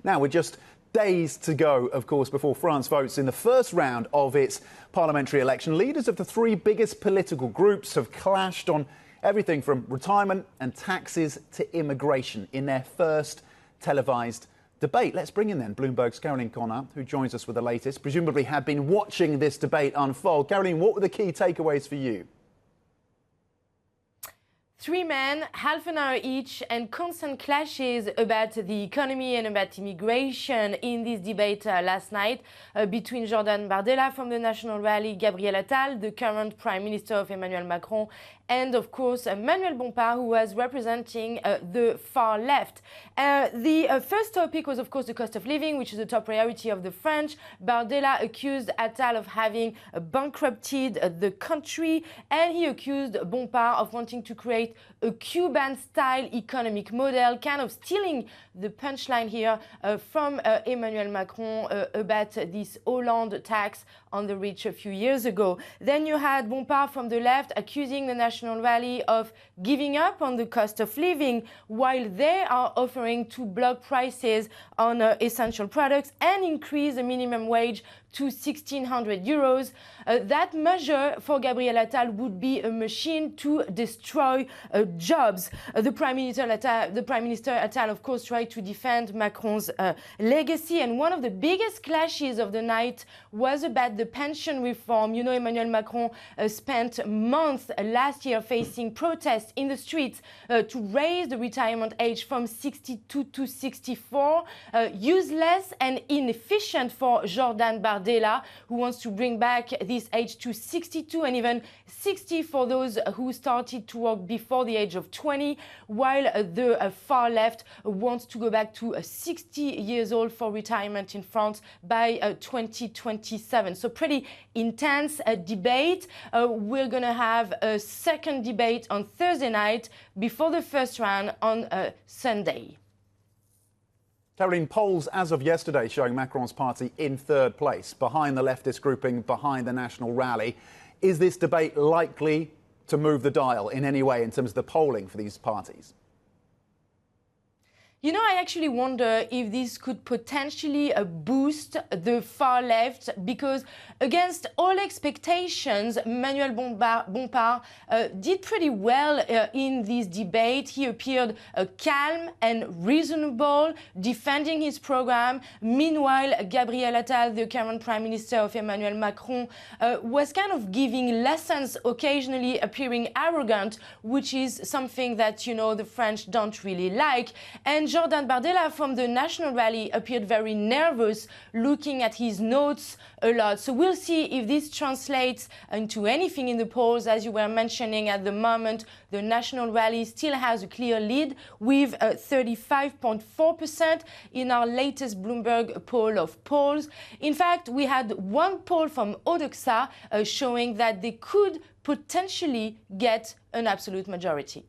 Now, we're just days to go, of course, before France votes in the first round of its parliamentary election. Leaders of the three biggest political groups have clashed on everything from retirement and taxes to immigration in their first televised debate. Let's bring in then Bloomberg's Connan, who joins us with the latest, presumably had been watching this debate unfold. Caroline, what were the key takeaways for you? Three men, half an hour each, and constant clashes about the economy and about immigration in this debate last night between Jordan Bardella from the National Rally, Gabriel Attal, the current Prime Minister of Emmanuel Macron, and of course Manuel Bompard, who was representing the far left. The first topic was of course the cost of living, which is the top priority of the French. Bardella accused Attal of having bankrupted the country, and he accused Bompard of wanting to create a Cuban-style economic model, kind of stealing the punchline here from Emmanuel Macron about this Hollande tax on the rich a few years ago. Then you had Bompard from the left accusing the National Rally of giving up on the cost of living, while they are offering to block prices on essential products and increase the minimum wage to 1,600 euros. That measure for Gabriel Attal would be a machine to destroy jobs. The Prime Minister Attal, of course, tried to defend Macron's legacy, and one of the biggest clashes of the night was about the pension reform. You know, Emmanuel Macron spent months last year facing protests in the streets to raise the retirement age from 62 to 64. Useless and inefficient for Jordan Bardella, who wants to bring back this age to 62 and even 60 for those who started to work before the age of 20, while the far left wants to go back to 60 years old for retirement in France by 2027. So pretty intense debate. We're going to have a second debate on Thursday night before the first round on Sunday. Caroline, polls as of yesterday showing Macron's party in third place, behind the leftist grouping, behind the National Rally. Is this debate likely to move the dial in any way in terms of the polling for these parties? You know, I actually wonder if this could potentially boost the far left, because against all expectations, Manuel Bompard did pretty well in this debate. He appeared calm and reasonable, defending his program. Meanwhile, Gabriel Attal, the current Prime Minister of Emmanuel Macron, was kind of giving lessons, occasionally appearing arrogant, which is something that, you know, the French don't really like. And Jordan Bardella from the National Rally appeared very nervous, looking at his notes a lot. So we'll see if this translates into anything in the polls. As you were mentioning, at the moment, the National Rally still has a clear lead with 35.4% in our latest Bloomberg poll of polls. In fact, we had one poll from Odoxa showing that they could potentially get an absolute majority.